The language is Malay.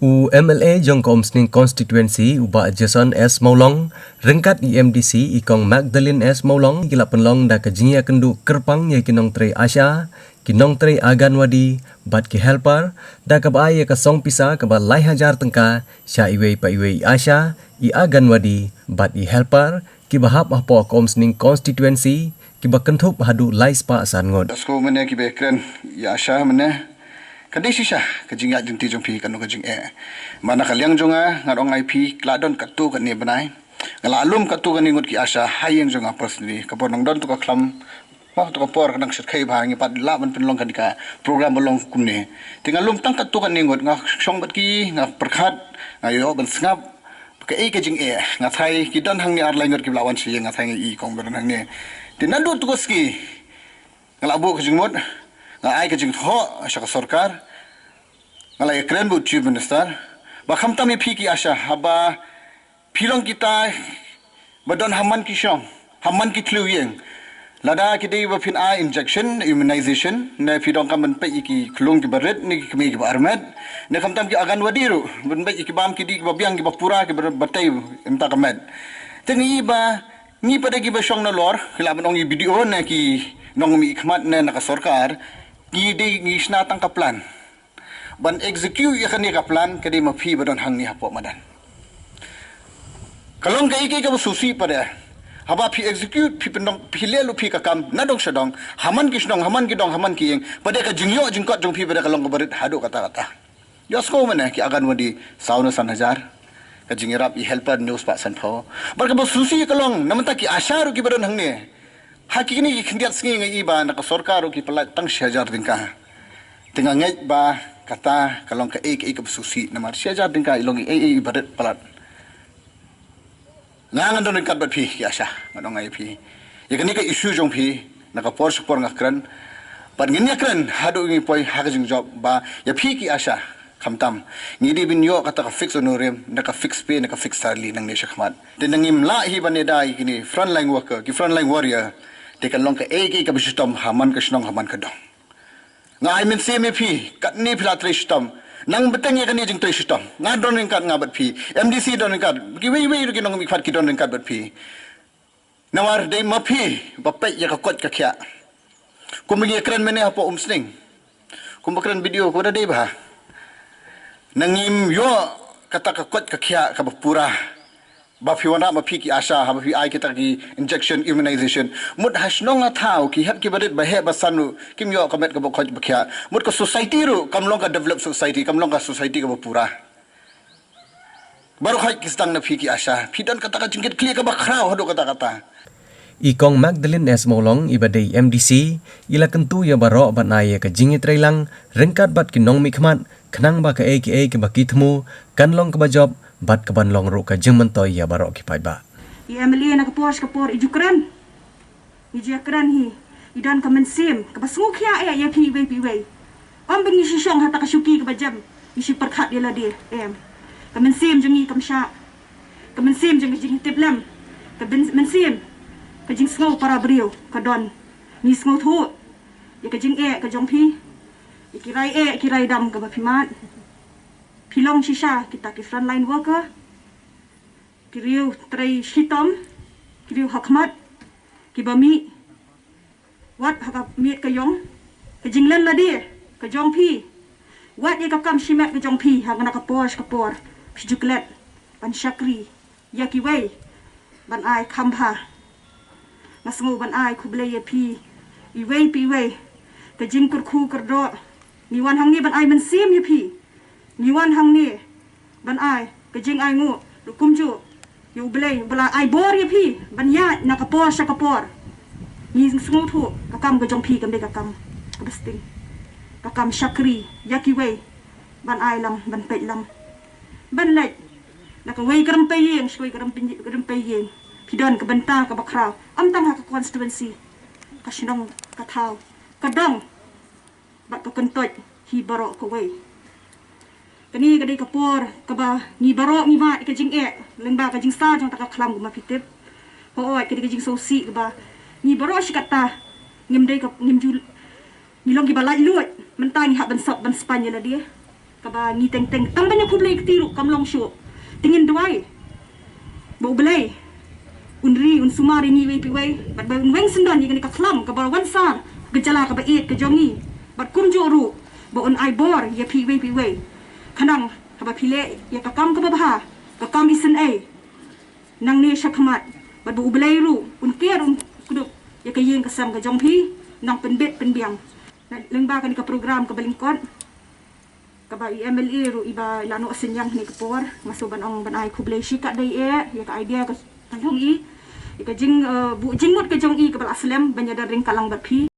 MLA jong Umsning Constituency uba Jason S Maulong rengkat EMDC ikong Magdalene S Maulong gila penlong da kejingia kendu kerpang ye Nongtrei Asha Nongtrei aganwadi bat ki helper da kabai ye kasong pisa kaba lai Hajar tengka sya iwe pa iwe Asha I aganwadi bat I helper ki bahap Hapoh Umsning Constituency ki bakentup Haduh lai spa san ngod Dasko mene ki bekren ya Asha mene kadai sisa kajing ya jenti jong pi kanu kajing mana kaliang jonga ngarong IP kladon katu kan ni benai ngalalum katu kan ngut ki Asha hayeng jonga personally kapor nang don tu ka klam wah tu ka por kadang set khai bhangi pat la ban penlong kan ka program belong kumne tingalum tang katu kan ngut nga song bat ki nga perkhat ayo ban sngap ka kajing nga thai ki don hang ni ar lai ngut ki lawan si nga thai I kong ban hang ni tinadu tu ski ngalabu kajing mot nga ai kajing tho Asha ka sarkar ngalai kren bu chief minister ba khamtam ni phi ki Asha haba philong kita badon haman ki shong haman ki thlu yeng lada ki dei ba phin a injection immunization ne phidong kam ban pe ki khlung ki baret ni ki me ki armet ne khamtam ki agan wadiru ban ba ki bam ki di ba biang ki ba pura ki batai imta kamet tengi ba ni pada ki ba shong na lor khila ban ong I video ne ki nong mi khmat ne na ka sarkar ki dei ni sna tang ka plan ban execute ya kan ni ka plan kadi ma phi badon hang ni Hapoh madan kalong ka iki ka susi pada haba phi execute phi pendong phi le lu phi ka kam na dong sadong haman ki snong haman ki dong haman ki yeng pada ka jingyo jingkot jong phi pada kalong ka barit hadu kata yasko mana ki agan wadi sauna san Hajar ka Iarap I helper news pa san pho bar ka susi kalong namanta ki Asha ru ki badon hang ni hakini ki khindiat sngi ngai ba na ka sarkar ru ki palat tang Hajar dingka tengah ngai ba kata kalong ka ek susi namar Hajar dingka ilong barit palat ngangan don kat bat phi ya Asha ngadong ai phi ya kani ka issue jong phi naka por support ngakran pan nginya kran hadu ngi poi hagajing job ba ya phi ki Asha khamtam ngidi bin yo kata ka fix honorem naka fix pay naka fix salary nang ne shakmat tinangim la hi bane dai kini frontline worker ki frontline warrior te kalong ka ka bistom haman ka snong haman ka dong ngai min se me phi kat ni phila tristom nang beteng ya kani jing tristom nga don kat nga bat phi MDC don kat ki wei ki nong mi khat ki don kat bat phi nawar dei ma phi ba pe ya ka kot ka kya kumigi kran mene Hapoh Umsning kumbakran video ko da dei ba nangim yo kata ka kot ka kya ka pura ba phi wana ma phi ki Asha ha ba phi ai kita ki injection immunization mut hasnong athau ki hat ki barit ba he ba sanu kim yo kamet ka ba khoj ba kya mut ka society ru kamlong ka develop society kamlong ka society ka ba pura baru khai ki stang na phi ki Asha phi don kata ka jingkit clear ka ba khrau hado kata Ikong Magdalene S Maulong ibadai MDC ila kentu ya barok bat naye ka jingi trailang rengkat bat ki nong mi khmat khnang ba ka ki bakithmu kanlong ka bajob bat ka banlong ru ka jingmentoy ya barok ki pai ba MLA na kapor ijukran ijakran hi idan ka mensim ka basung khia ya phi wei am bing shi shong hata ka shuki ka bajam isi perkhat dia la dia ka mensim jengi kamsha ka mensim jengi jing tiblam ka mensim ka jing sngo para brio ka don ni sngo thu ya ka jing ka jong phi kirai dam ka ba phimat philong shisha kita ki frontline worker kiriu trai shitom kiriu hakmat ki bami wat haka miet ka yong ka jinglen la dia ka jong phi wat ye ka kam shimet ka jong phi ha na ka por pijuklet ban shakri ya ki wei ban ai khamha masngu ban ai khuble ye phi I wei pi wei ka jing kur khu kur do ni wan hang ni ban ai men sim ye phi ni wan hang ni ban ai ka jing ai ngu kum ju yu blai bala ai bor ye phi ban ya na ka por ni sngu thu ka kam ka jong phi ka be ka kam ka besting ka kam shakri ya ki wei ban ai lam ban pe lam ban lai na ka wei gram pe yeng shoi gram pe yeng pidon ka banta ka bakraw am tang ha ka constituency ka shinong ka thau ka dong ba ka kentoj hi baro ko wei kani ka dei ka por ka ba ni baro ni ba ka jing leng ba ka jing sa jong ta ka khlam ma pitep ho oi ka jing so si ka ba ni baro shi kata ngim dei ka ngim jul ni long ki ba lai luat mentang ni ha ban sop ban spanya la dia kaba ni teng teng tang banyak kublai ketiru kam long show tingin duai bau belai unri un sumari ni wei pi wei bat ba weng sendan ni ka klam ka bar wan sar gejala ka ba et ke jongi bat kum joru ba un ai bor ya pi wei kanang ka ba pile ya ka kam ka ba ha ka kam isen ai nang ne shakmat bat bu belai ru un ker un kudu ya ka yeng ka sam ka jong pi nang pen bet pen biang lengba kan ka program ka balingkon kaba MLA ru iba lano senyang ni kapor ngaso banong banai kublai shika dai ya ka idea ka talong i ka jing bu jingmut ka jong i ka bal aslam banya da ring kalang bat phi